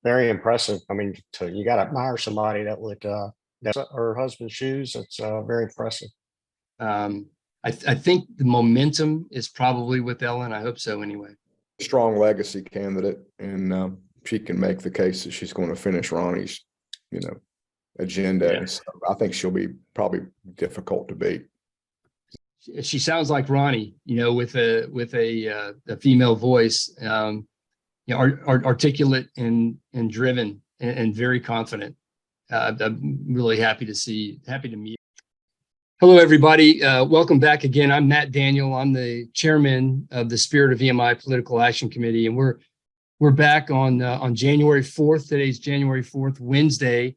very impressive. I mean, you got to admire somebody that would that's her husband's shoes. It's very impressive. Um, I think the momentum is probably with Ellen. I hope so anyway. Strong legacy candidate, and she can make the case that she's going to finish Ronnie's, agenda. Yeah. And so I think she'll be probably difficult to beat. She sounds like Ronnie, with a female voice, articulate and driven and very confident. I'm really happy to meet. Hello, everybody. Welcome back again. I'm Matt Daniel. I'm the chairman of the Spirit of VMI Political Action Committee, and we're back on January 4th. Today's January 4th, Wednesday,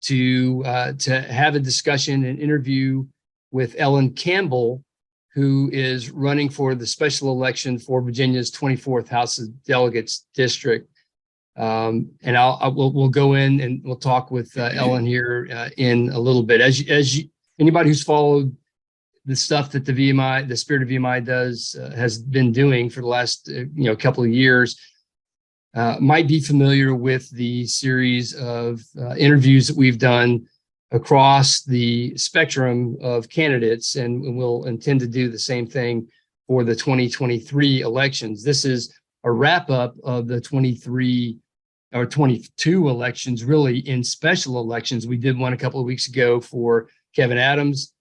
to have a discussion and interview with Ellen Campbell, who is running for the special election for Virginia's 24th House of Delegates district. And we'll go in and we'll talk with Ellen here in a little bit. Anybody who's followed the stuff that the Spirit of VMI has been doing for the last couple of years might be familiar with the series of interviews that we've done across the spectrum of candidates, and we'll intend to do the same thing for the 2023 elections. This is a wrap up of the 23 or 22 elections, really, in special elections. We did one a couple of weeks ago for Kevin Adams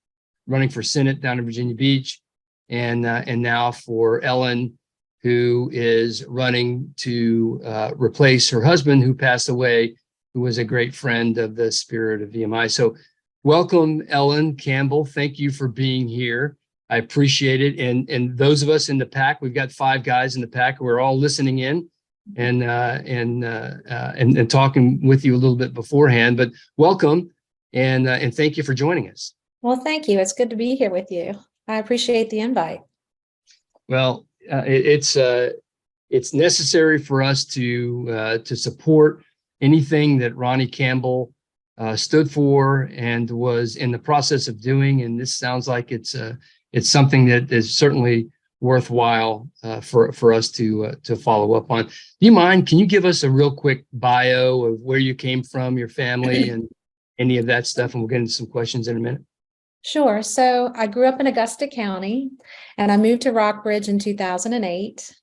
running for Senate down in Virginia Beach, and now for Ellen, who is running to replace her husband, who passed away, who was a great friend of the Spirit of VMI. So welcome, Ellen Campbell. Thank you for being here. I appreciate it. And those of us in the pack, we've got 5 guys in the pack who are all listening in and talking with you a little bit beforehand, but welcome. And thank you for joining us. Well, thank you. It's good to be here with you. I appreciate the invite. Well, it's necessary for us to support anything that Ronnie Campbell stood for and was in the process of doing. And this sounds like it's something that is certainly worthwhile for us to follow up on. Do you mind? Can you give us a real quick bio of where you came from, your family, and any of that stuff? And we'll get into some questions in a minute. Sure. So I grew up in Augusta County, and I moved to Rockbridge in 2008.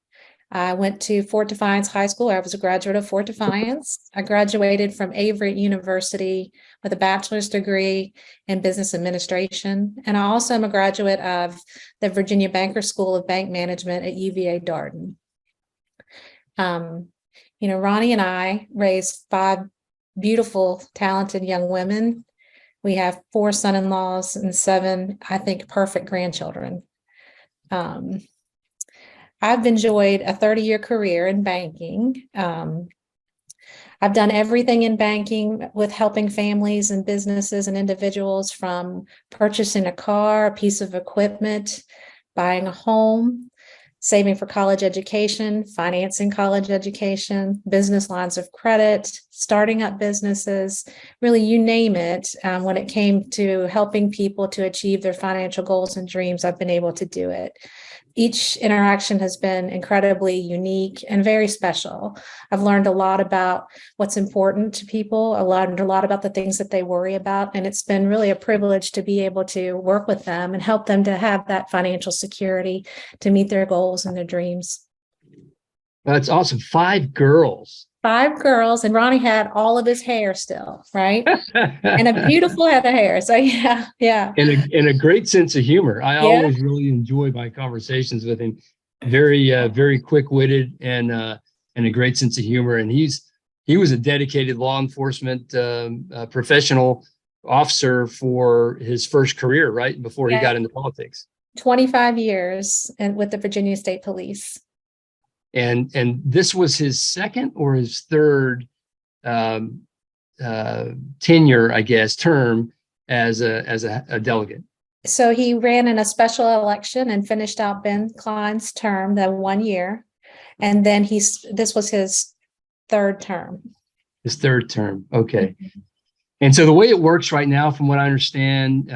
I went to Fort Defiance High School. I was a graduate of Fort Defiance. I graduated from Avery University with a bachelor's degree in business administration. And I also am a graduate of the Virginia Banker School of Bank Management at UVA Darden. Ronnie and I raised 5 beautiful, talented young women. We have 4 son-in-laws and 7, I think, perfect grandchildren. I've enjoyed a 30-year career in banking. I've done everything in banking with helping families and businesses and individuals, from purchasing a car, a piece of equipment, buying a home, saving for college education, financing college education, business lines of credit, starting up businesses, really, you name it. When it came to helping people to achieve their financial goals and dreams, I've been able to do it. Each interaction has been incredibly unique and very special. I've learned a lot about what's important to people. I learned a lot about the things that they worry about. And it's been really a privilege to be able to work with them and help them to have that financial security to meet their goals and their dreams. That's awesome. 5 girls. 5 girls, and Ronnie had all of his hair still, right? And a beautiful head of hair. So yeah. And a great sense of humor. I always really enjoy my conversations with him. Very quick-witted and a great sense of humor. And he was a dedicated law enforcement professional officer for his first career, right? Before he got into politics. 25 years and with the Virginia State Police. And this was his second or his third tenure, I guess, term as a delegate. So he ran in a special election and finished out Ben Klein's term, that 1 year, and then this was his 3rd term. His 3rd term, okay. Mm-hmm. And so the way it works right now, from what I understand,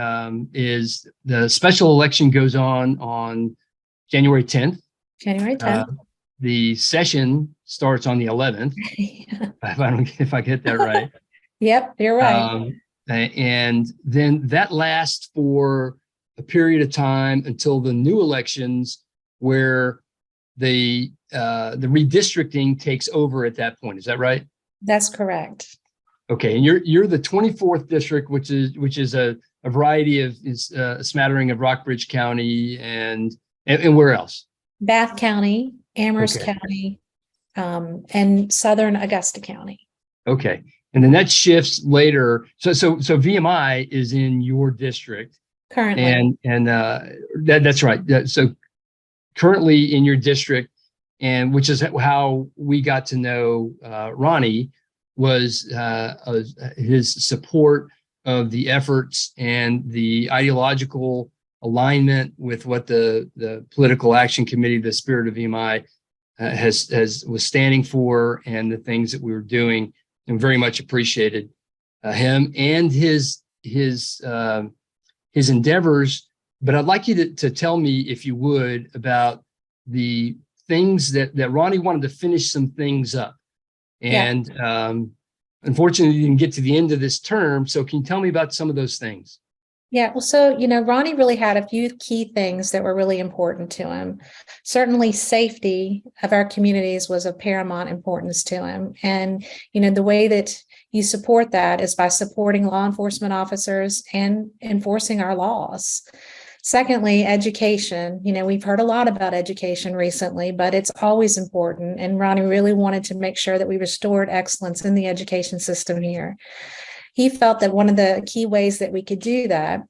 is the special election goes on January 10th. January 10th. the session starts on the 11th, Yeah. if I get that right. Yep, you're right. And then that lasts for a period of time until the new elections, where the redistricting takes over at that point. Is that right? That's correct. Okay, and you're the 24th district, which is a variety of a smattering of Rockbridge County and where else? Bath County, Amherst Okay. County, and Southern Augusta County. Okay, and then that shifts later. So VMI is in your district Currently. and that's right. So currently in your district, and which is how we got to know Ronnie, was his support of the efforts and the ideological alignment with what the Political Action Committee, the Spirit of VMI, was standing for, and the things that we were doing, and very much appreciated him and his endeavors. But I'd like you to tell me, if you would, about the things that Ronnie wanted to finish some things up. And unfortunately, you didn't get to the end of this term. So can you tell me about some of those things? Yeah, well, so, Ronnie really had a few key things that were really important to him. Certainly, safety of our communities was of paramount importance to him. And, the way that you support that is by supporting law enforcement officers and enforcing our laws. Secondly, education. We've heard a lot about education recently, but it's always important. And Ronnie really wanted to make sure that we restored excellence in the education system here. He felt that one of the key ways that we could do that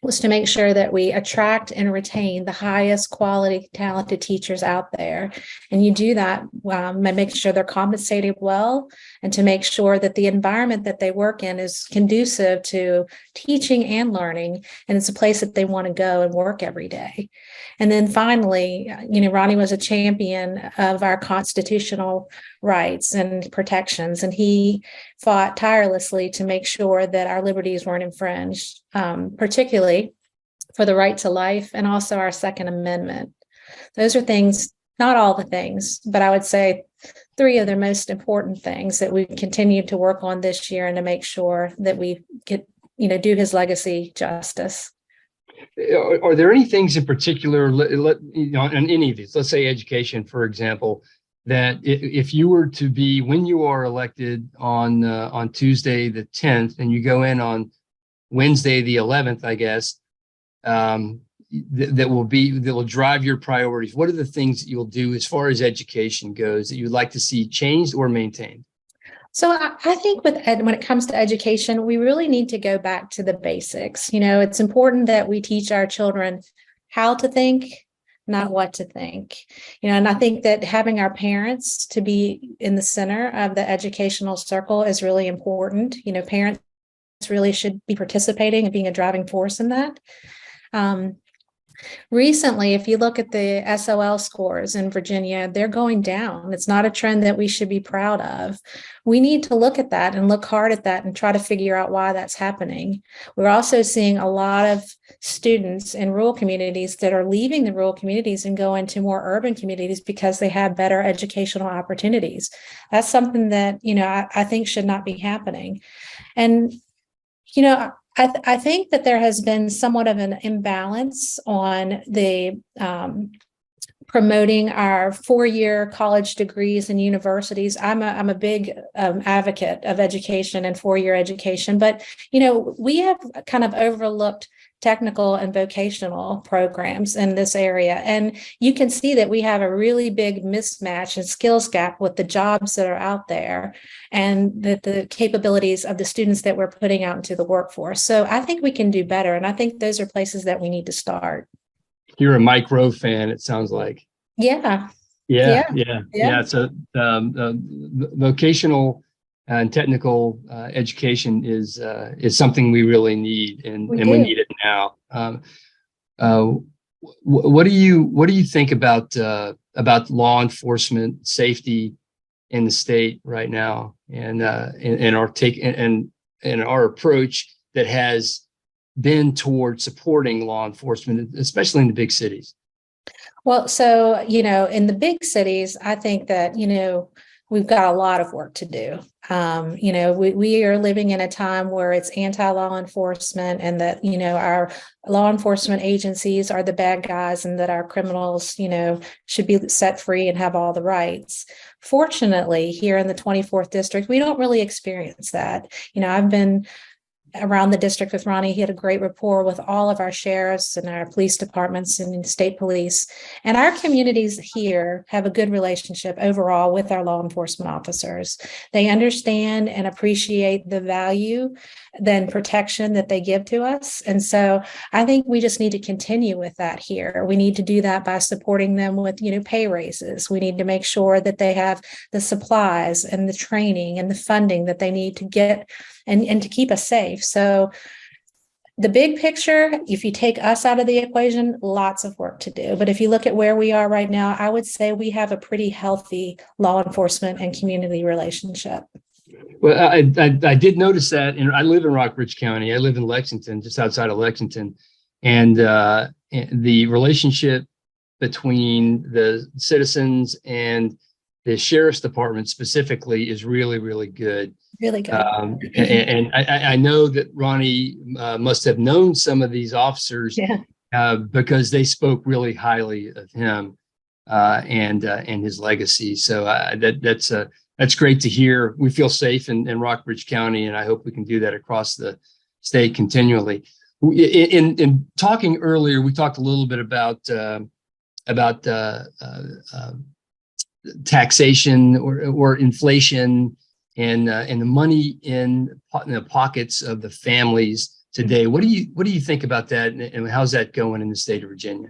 was to make sure that we attract and retain the highest quality, talented teachers out there. And you do that by making sure they're compensated well, and to make sure that the environment that they work in is conducive to teaching and learning, and it's a place that they want to go and work every day. And then finally, Ronnie was a champion of our constitutional rights and protections, and he fought tirelessly to make sure that our liberties weren't infringed, particularly for the right to life and also our Second Amendment. Those are things, not all the things, but I would say three of the most important things that we continue to work on this year, and to make sure that we get, do his legacy justice. Are there any things in particular, in any of these, let's say education, for example, that if you were to be, when you are elected on Tuesday the 10th, and you go in on Wednesday the 11th, I guess, that will drive your priorities? What are the things that you'll do as far as education goes that you'd like to see changed or maintained? So I think when it comes to education, we really need to go back to the basics. It's important that we teach our children how to think, not what to think. And I think that having our parents to be in the center of the educational circle is really important. Parents really should be participating and being a driving force in that. Recently, if you look at the SOL scores in Virginia, they're going down. It's not a trend that we should be proud of. We need to look at that and look hard at that and try to figure out why that's happening. We're also seeing a lot of students in rural communities that are leaving the rural communities and going to more urban communities because they have better educational opportunities. That's something that, I think should not be happening. And, I think that there has been somewhat of an imbalance on the promoting our four-year college degrees in universities. I'm a big advocate of education and four-year education, but we have kind of overlooked technical and vocational programs in this area. And you can see that we have a really big mismatch and skills gap with the jobs that are out there and the capabilities of the students that we're putting out into the workforce. So I think we can do better. And I think those are places that we need to start. You're a Mike Rowe fan, it sounds like. Yeah. So vocational and technical education is something we really need, and we need it now. What do you think about law enforcement safety in the state right now, and our take and our approach that has been toward supporting law enforcement, especially in the big cities? Well, so, in the big cities, I think that, we've got a lot of work to do. We are living in a time where it's anti-law enforcement and that, our law enforcement agencies are the bad guys and that our criminals, should be set free and have all the rights. Fortunately, here in the 24th district, we don't really experience that. I've been around the district with Ronnie. He had a great rapport with all of our sheriffs and our police departments and state police. And our communities here have a good relationship overall with our law enforcement officers. They understand and appreciate the value, then protection that they give to us. And so I think we just need to continue with that here. We need to do that by supporting them with, pay raises. We need to make sure that they have the supplies and the training and the funding that they need to get and to keep us safe. So the big picture, if you take us out of the equation, lots of work to do. But if you look at where we are right now, I would say we have a pretty healthy law enforcement and community relationship. Well, I did notice that, and I live in Rockbridge County. I live in Lexington, just outside of Lexington, and the relationship between the citizens and the sheriff's department specifically is really, really good. Really good. And I know that Ronnie must have known some of these officers because they spoke really highly of him and his legacy. So that's great to hear. We feel safe in Rockbridge County, and I hope we can do that across the state continually. In talking earlier, we talked a little bit about taxation or inflation and the money in the pockets of the families today. What do you think about that, and how's that going in the state of Virginia?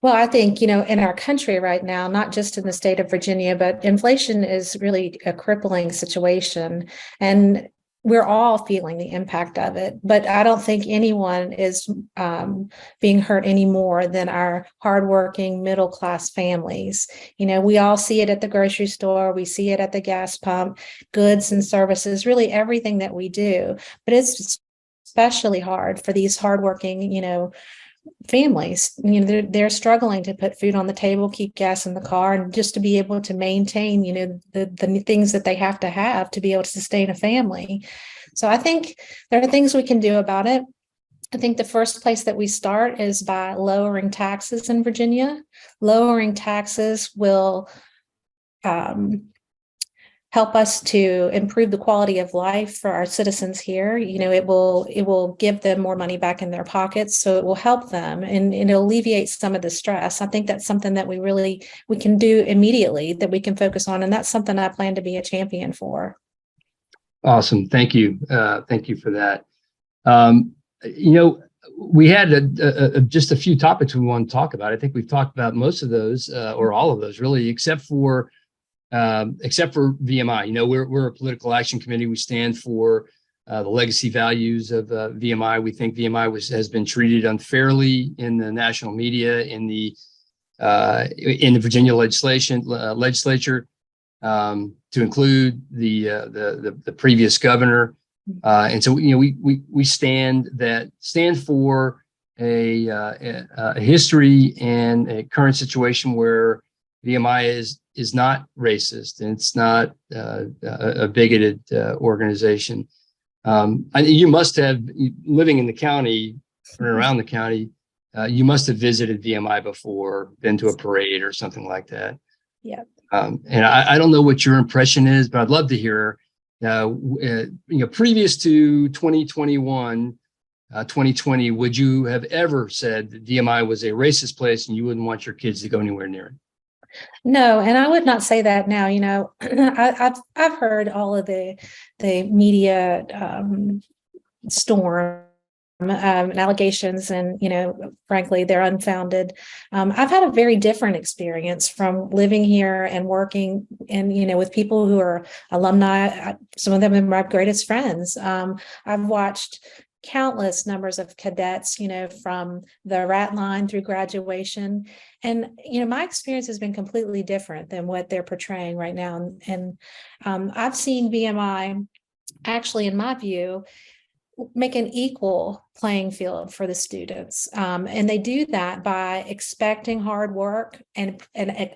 Well, I think, in our country right now, not just in the state of Virginia, but inflation is really a crippling situation. And we're all feeling the impact of it, but I don't think anyone is being hurt any more than our hardworking middle-class families. We all see it at the grocery store. We see it at the gas pump, goods and services, really everything that we do. But it's especially hard for these hardworking, families. They're struggling to put food on the table, keep gas in the car, and just to be able to maintain, the things that they have to be able to sustain a family. So I think there are things we can do about it. I think the first place that we start is by lowering taxes in Virginia. Lowering taxes will help us to improve the quality of life for our citizens here. It will give them more money back in their pockets, so it will help them and it'll alleviate some of the stress. I think that's something that we can do immediately, that we can focus on, and that's something I plan to be a champion for. Awesome, thank you. Thank you for that. We had just a few topics we want to talk about. I think we've talked about most of those, or all of those, really, except for VMI. We're a political action committee. We stand for the legacy values of VMI. We think VMI has been treated unfairly in the national media, in the Virginia legislature, to include the previous governor. And so we stand for a history and a current situation where VMI is not racist, and it's not a bigoted organization. You must have, living in the county or around the county, you must have visited VMI before, been to a parade or something like that. Yeah. And I don't know what your impression is, but I'd love to hear. Previous to 2021, 2020, would you have ever said that VMI was a racist place and you wouldn't want your kids to go anywhere near it? No, and I would not say that now. I've heard all of the media storm allegations, and frankly, they're unfounded. I've had a very different experience from living here and working, and with people who are alumni. Some of them are my greatest friends. I've watched countless numbers of cadets, from the rat line through graduation. And, my experience has been completely different than what they're portraying right now. And I've seen VMI, actually, in my view, make an equal playing field for the students. And they do that by expecting hard work and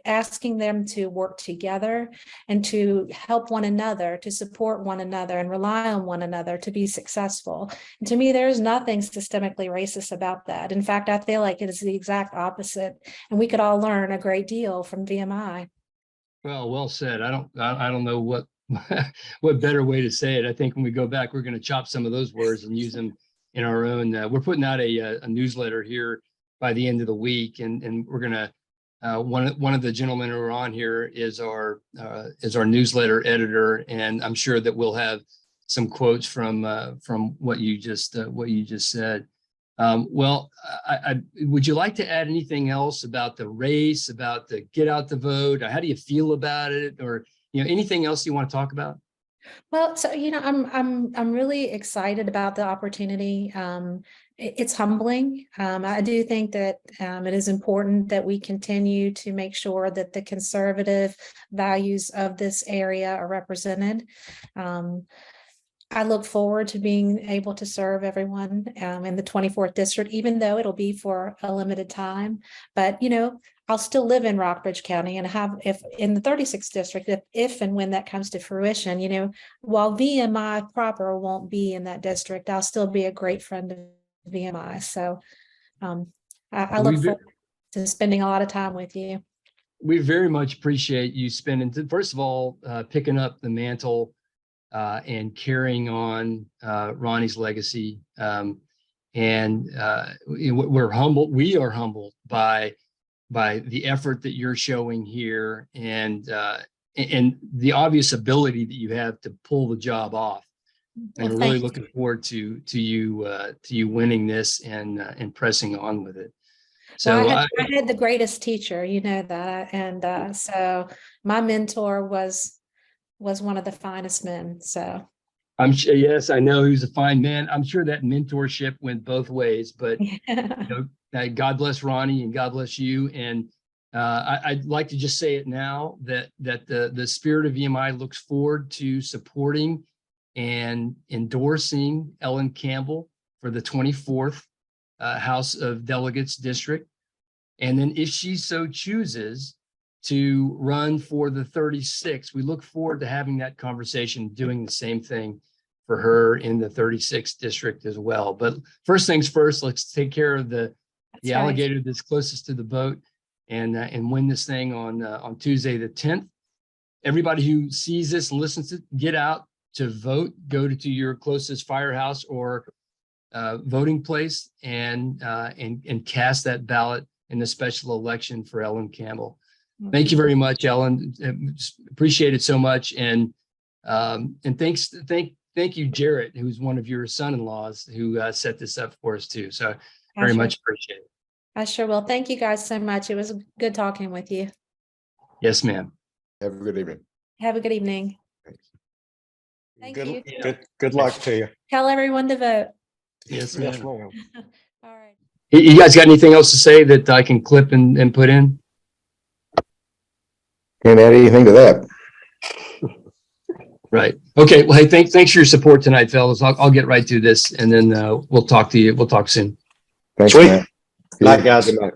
asking them to work together and to help one another, to support one another and rely on one another to be successful. And to me, there's nothing systemically racist about that. In fact, I feel like it is the exact opposite, and we could all learn a great deal from VMI. Well said. I don't know what what better way to say it. I think when we go back, we're going to chop some of those words and use them in our own. We're putting out a newsletter here by the end of the week, and we're going to one of the gentlemen who are on here is our newsletter editor, and I'm sure that we'll have some quotes from what you just said. Well, would you like to add anything else about the race, about the get out the vote? How do you feel about it, or anything else you want to talk about? Well, so I'm really excited about the opportunity. It's humbling. I do think that it is important that we continue to make sure that the conservative values of this area are represented. I look forward to being able to serve everyone in the 24th district, even though it'll be for a limited time. But, I'll still live in Rockbridge County and if in the 36th district, if and when that comes to fruition, while VMI proper won't be in that district, I'll still be a great friend of VMI. So I look forward to spending a lot of time with you. We very much appreciate you spending, first of all, picking up the mantle and carrying on Ronnie's legacy. We're humbled. We are humbled by the effort that you're showing here and the obvious ability that you have to pull the job off. And we're really looking forward to you winning this and pressing on with it. So I had the greatest teacher, that, and so my mentor was one of the finest men. So I'm sure, yes, I know he was a fine man. I'm sure that mentorship went both ways, but God bless Ronnie and God bless you. And I'd like to just say it now that the spirit of VMI looks forward to supporting and endorsing Ellen Campbell for the 24th House of Delegates district. And then if she so chooses to run for the 36th, we look forward to having that conversation, doing the same thing for her in the 36th district as well. But first things first, let's take care of the alligator that's closest to the boat and win this thing on Tuesday the 10th. Everybody who sees this and listens to it, get out to vote. Go to your closest firehouse or voting place and cast that ballot in the special election for Ellen Campbell. Thank you very much, Ellen. Appreciate it so much. And thank you, Jarrett, who's one of your son-in-laws who set this up for us too. So very much appreciate it. I sure will. Thank you guys so much. It was good talking with you. Yes, ma'am. Have a good evening. Have a good evening. Thanks. Thank you. Good luck to you. Tell everyone to vote. Yes, Yes, ma'am. ma'am. All right. You guys got anything else to say that I can clip and put in? Can't add anything to that. Right. Okay. Well, hey, thanks for your support tonight, fellas. I'll get right to this and then we'll talk to you. We'll talk soon. Thanks, Sweet. Matt. Night, guys. Good night.